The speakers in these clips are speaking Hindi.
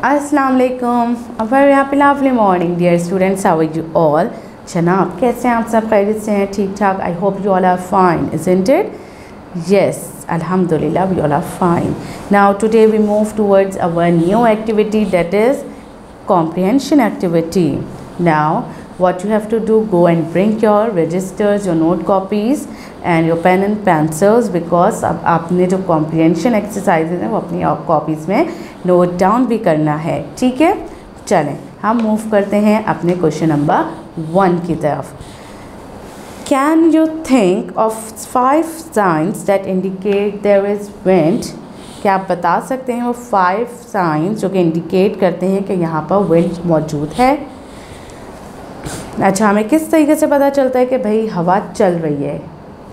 अस्सलाम वालेकुम। A very happy lovely morning dear students, how are you all. जनाब कैसे हैं आप सब? खैरियत से हैं? ठीक ठाक? I hope you all are fine, isn't it? Yes, Alhamdulillah, we all are fine. Now today we move towards our new activity, that is comprehension activity. Now what you have to do, go and bring your registers, your note copies and your pen and pencils, because अब आपने जो comprehension exercises हैं वो अपनी कॉपीज़ में नोट डाउन भी करना है, ठीक है। चलें हम मूव करते हैं अपने क्वेश्चन नंबर 1 की तरफ। Can you think of 5 signs that indicate there is wind? क्या आप बता सकते हैं वो 5 signs जो कि इंडिकेट करते हैं कि यहाँ पर विंड मौजूद है। अच्छा, हमें किस तरीके से पता चलता है कि भाई हवा चल रही है?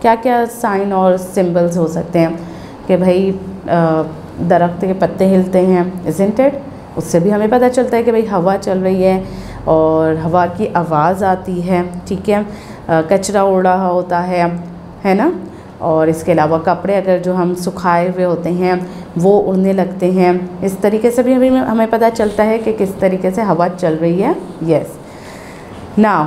क्या क्या साइन और सिंबल्स हो सकते हैं कि भाई दरख्त के पत्ते हिलते हैं, इज़न्ट इट? उससे भी हमें पता चलता है कि भाई हवा चल रही है और हवा की आवाज़ आती है, ठीक है। कचरा उड़ रहा होता है ना। और इसके अलावा कपड़े अगर जो हम सुखाए हुए होते हैं वो उड़ने लगते हैं। इस तरीके से भी हमें पता चलता है कि किस तरीके से हवा चल रही है। Yes, now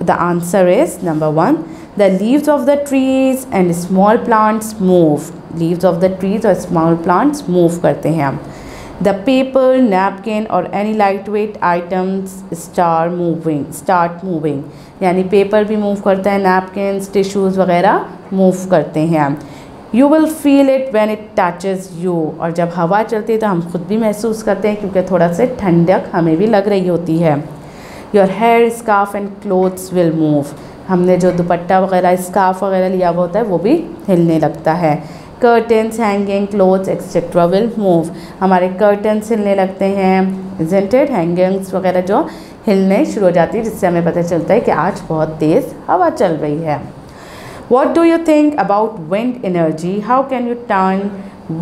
the answer is number 1, the leaves of the trees and small plants move. Leaves of the trees और स्मॉल प्लांट्स मूव करते हैं। द पेपर, नैपकिन और any light weight items start moving, यानी पेपर भी मूव करता है, नैपकिन्स, टिश्यूज़ वगैरह मूव करते हैं। You will feel it when it touches you, और जब हवा चलती है तो हम खुद भी महसूस करते हैं क्योंकि थोड़ा सा ठंडक हमें भी लग रही होती है। Your hair, scarf and clothes will move, हमने जो दुपट्टा वगैरह, स्कार्फ वगैरह लिया हुआ होता है वो भी हिलने लगता है। Curtains, hanging, clothes etcetera will move, हमारे कर्टन्स हिलने लगते हैं, इज़न्ट इट? हैंगिंग्स वगैरह जो हिलने शुरू हो जाती है, जिससे हमें पता चलता है कि आज बहुत तेज़ हवा चल रही है। What do you think about wind energy? How can you turn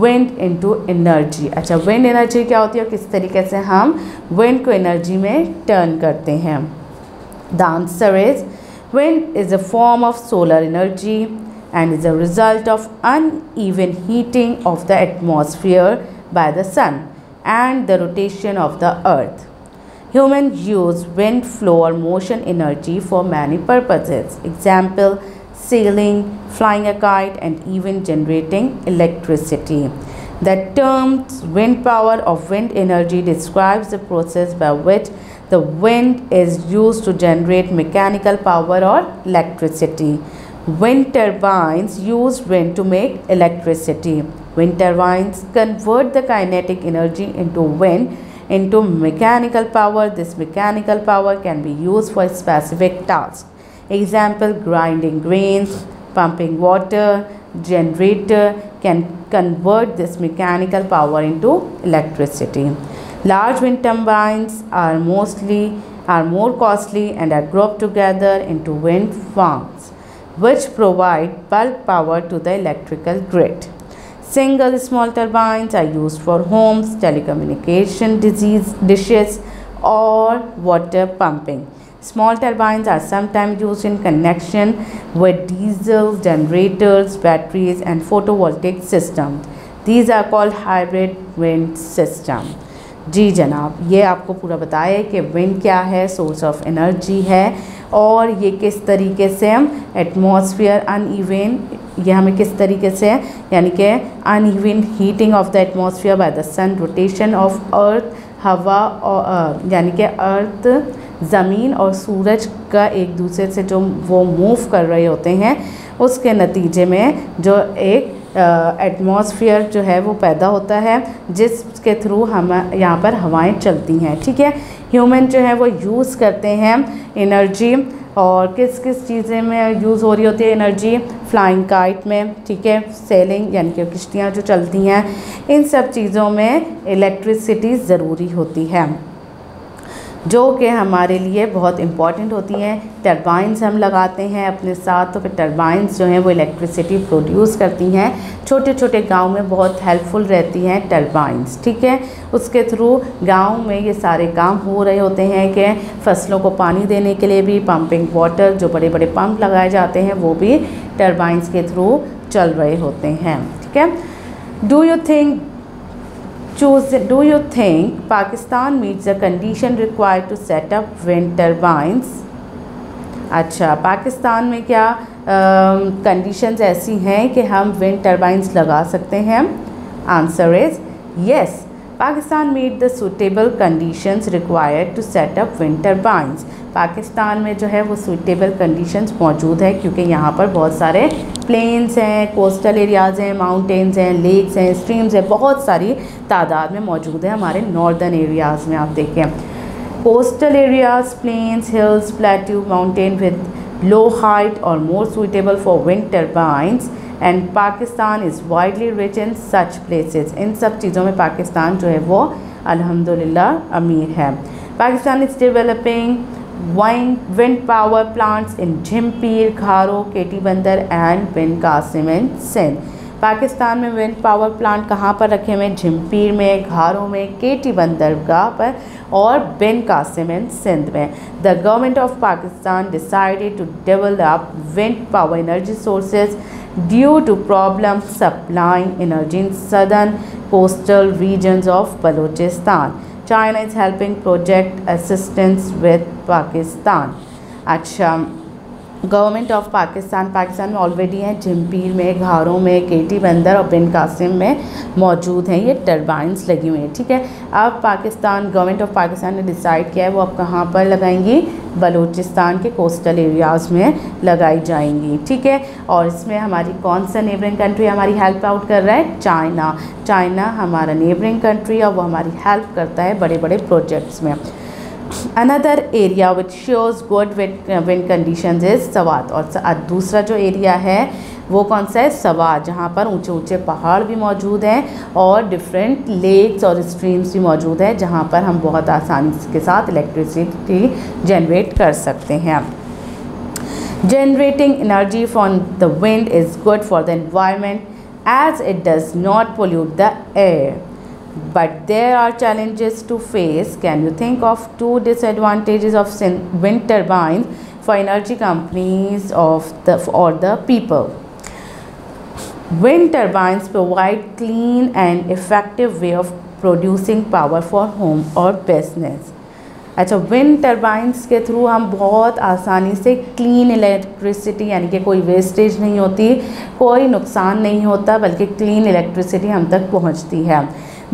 wind into energy? अच्छा, विंड एनर्जी क्या होती है और किस तरीके से हम विंड को एनर्जी में टर्न करते हैं? The answer is wind is a form of solar energy and is a result of uneven heating of the atmosphere by the sun and the rotation of the earth. Humans use wind flow or motion energy for many purposes. Example, sailing, flying a kite and even generating electricity. The term wind power of wind energy describes the process by which the wind is used to generate mechanical power or electricity. Wind turbines use wind to make electricity. Wind turbines convert the kinetic energy into mechanical power. This mechanical power can be used for specific tasks. Example, grinding grains, pumping water. Generator can convert this mechanical power into electricity. Large wind turbines are more costly and are grouped together into wind farms, which provide bulk power to the electrical grid. Single small turbines are used for homes, telecommunication dishes or water pumping. Small turbines are sometimes used in connection with diesel generators, batteries and photovoltaic systems. These are called hybrid wind system. जी जनाब, ये आपको पूरा बताया कि विंड क्या है, सोर्स ऑफ एनर्जी है और ये किस तरीके से हम एटमॉस्फेयर अनइवन, ये हमें किस तरीके से, यानी कि uneven heating of the atmosphere by the sun, rotation of earth, हवा और यानी कि अर्थ, ज़मीन और सूरज का एक दूसरे से जो वो मूव कर रहे होते हैं, उसके नतीजे में जो एक एटमॉस्फेयर जो है वो पैदा होता है, जिसके थ्रू हम यहाँ पर हवाएं चलती हैं, ठीक है। ह्यूमन जो है वो यूज़ करते हैं एनर्जी, और किस किस चीज़ें में यूज़ हो रही होती है एनर्जी? फ्लाइंग काइट में, ठीक है, सेलिंग यानी कि किश्तियाँ जो चलती हैं, इन सब चीज़ों में इलेक्ट्रिसिटी ज़रूरी होती है, जो कि हमारे लिए बहुत इम्पॉर्टेंट होती हैं। टरबाइंस हम लगाते हैं अपने साथ, तो फिर टरबाइंस जो हैं वो इलेक्ट्रिसिटी प्रोड्यूस करती हैं। छोटे छोटे गांव में बहुत हेल्पफुल रहती हैं टरबाइंस, ठीक है। उसके थ्रू गांव में ये सारे काम हो रहे होते हैं कि फसलों को पानी देने के लिए भी पंपिंग वाटर, जो बड़े बड़े पंप लगाए जाते हैं वो भी टरबाइंस के थ्रू चल रहे होते हैं, ठीक है। Do you think Do you think Pakistan meets the condition required to set up wind turbines? अच्छा, पाकिस्तान में क्या कंडीशंस ऐसी हैं कि हम विंड टर्बाइंस लगा सकते हैं? Answer is yes, Pakistan meet the suitable conditions required to set up wind turbines. Pakistan में जो है वो सूटेबल कंडीशंस मौजूद है क्योंकि यहाँ पर बहुत सारे प्लेन्स हैं, कोस्टल एरियाज़ हैं, माउंटेन्स हैं, लेक्स हैं, स्ट्रीम्स हैं, बहुत सारी तादाद में मौजूद है हमारे नॉर्दर्न एरियाज़ में। आप देखें, coastal areas, plains, hills, plateau, mountain with low height और more suitable for wind turbines and Pakistan is widely rich in such places. इन सब चीज़ों में पाकिस्तान जो है वो अल्हम्दुलिल्लाह अमीर है। Pakistan is developing wind power plants in Jhimpir, Gharo, KT Bandar and bin Qasim in Sindh। Pakistan में विंड पावर प्लांट कहाँ पर रखे हुए हैं? झिम्पीर में, घारो में, केटी बंदरगाह पर और बिन कासिम इन सिंध में। The government of Pakistan decided to develop wind power energy sources due to problem supplying energy in southern coastal regions of Balochistan. China is helping project assistance with Pakistan। अच्छा, गवर्नमेंट ऑफ पाकिस्तान में ऑलरेडी हैं, झिम्पीर में, घारों में, केटी बंदर और बिन कासिम में मौजूद हैं ये टर्बाइंस लगी हुई हैं। ठीक है, अब गवर्नमेंट ऑफ पाकिस्तान ने डिसाइड किया है वो अब कहाँ पर लगाएंगी? बलूचिस्तान के कोस्टल एरियाज़ में लगाई जाएंगी। ठीक है, और इसमें हमारी कौन सा नेबरिंग कंट्री हमारी हेल्प आउट कर रहा है? चाइना हमारा नेबरिंग कंट्री और वो हमारी हेल्प करता है बड़े बड़े प्रोजेक्ट्स में। Another area which shows good wind conditions is Swat. और दूसरा जो एरिया है वो कौन सा है? सवात, जहाँ पर ऊंचे ऊंचे पहाड़ भी मौजूद हैं और डिफरेंट लेक्स और स्ट्रीम्स भी मौजूद है जहाँ पर हम बहुत आसानी के साथ इलेक्ट्रिसिटी जनरेट कर सकते हैं। Generating energy from the wind is good for the environment as it does not pollute the air. But there are challenges to face. Can you think of 2 disadvantages of wind turbines for energy companies or the people? Wind turbines provide clean and effective way of producing power for home or business। अच्छा, विंड टर्बाइंस के थ्रू हम बहुत आसानी से क्लीन इलेक्ट्रिसिटी, यानी कि कोई वेस्टेज नहीं होती, कोई नुकसान नहीं होता, बल्कि क्लीन इलेक्ट्रिसिटी हम तक पहुंचती है।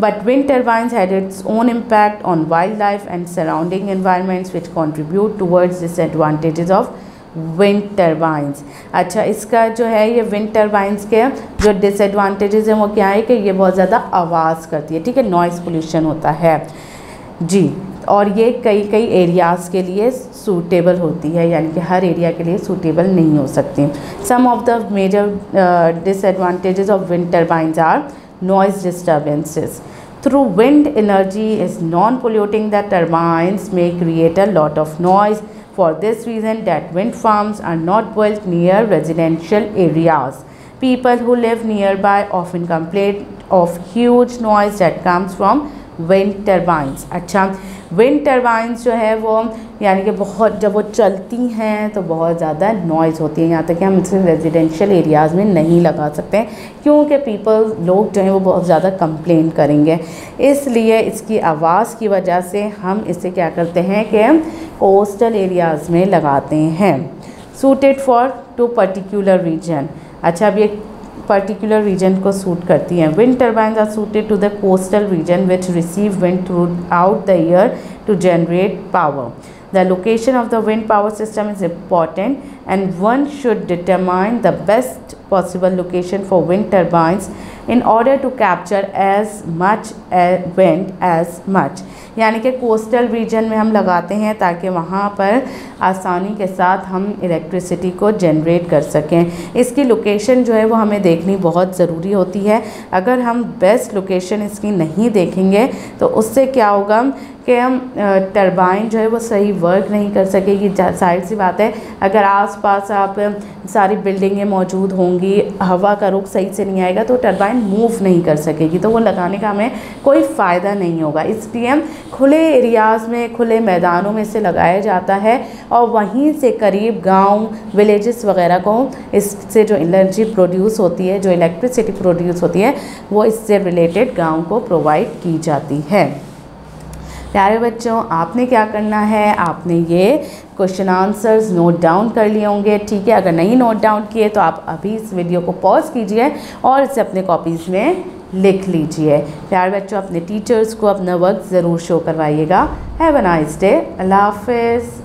But wind turbines had its own impact on wild life and surrounding environments which contribute towards disadvantages of wind turbines. अच्छा, इसका जो है ये विंड टर्बाइंस के जो डिसएडवांटेजेस हैं वो क्या है कि ये बहुत ज़्यादा आवाज़ करती है। ठीक है, नॉइज़ पोल्यूशन होता है जी, और ये कई एरियाज़ के लिए सूटेबल होती है, यानी कि हर एरिया के लिए सूटेबल नहीं हो सकती। Some of the major disadvantages of wind turbines are noise disturbances. Through wind energy is non polluting, the turbines may create a lot of noise. For this reason that wind farms are not built near residential areas. People who live nearby often complain of huge noise that comes from wind turbines। अच्छा, विंड टर्बाइंस जो है वो यानी कि बहुत जब वो चलती हैं तो बहुत ज़्यादा नॉइज़ होती है, यहाँ तक कि हम इसे रेजिडेंशियल एरियाज़ में नहीं लगा सकते हैं क्योंकि लोग जो हैं वो बहुत ज़्यादा कंप्लेन करेंगे। इसलिए इसकी आवाज़ की वजह से हम इसे क्या करते हैं कि कोस्टल एरियाज़ में लगाते हैं। Suited for to particular region. अच्छा, अब ये पर्टिकुलर रीजन को सूट करती हैं। Wind turbines are suited to the coastal region which receive wind throughout the year to generate power. The location of the wind power system is important and one should determine the best possible location for wind turbines in order to capture as much wind as much। यानी कि कोस्टल रीजन में हम लगाते हैं ताकि वहाँ पर आसानी के साथ हम इलेक्ट्रिसिटी को जनरेट कर सकें। इसकी लोकेशन जो है वो हमें देखनी बहुत ज़रूरी होती है। अगर हम बेस्ट लोकेशन इसकी नहीं देखेंगे तो उससे क्या होगा कि हम टरबाइन जो है वो सही वर्क नहीं कर सकेगी। जाहिर सी बात है, अगर आसपास आप सारी बिल्डिंगें मौजूद होंगी, हवा का रुख सही से नहीं आएगा तो टरबाइन मूव नहीं कर सकेगी, तो वो लगाने का हमें कोई फ़ायदा नहीं होगा। इसलिए खुले एरियाज़ में, खुले मैदानों में से लगाया जाता है और वहीं से करीब गांव, विलेजेस वगैरह को इससे जो एनर्जी प्रोड्यूस होती है, जो इलेक्ट्रिसिटी प्रोड्यूस होती है, वो इससे रिलेटेड गांव को प्रोवाइड की जाती है। प्यारे बच्चों, आपने क्या करना है, आपने ये क्वेश्चन आंसर्स नोट डाउन कर लिए होंगे, ठीक है। अगर नहीं नोट डाउन किए तो आप अभी इस वीडियो को पॉज कीजिए और इसे अपने कॉपीज़ में लिख लीजिए। प्यारे बच्चों, अपने टीचर्स को अपना वर्क ज़रूर शो करवाइएगा। Have a nice day. Allah हाफ़िज़।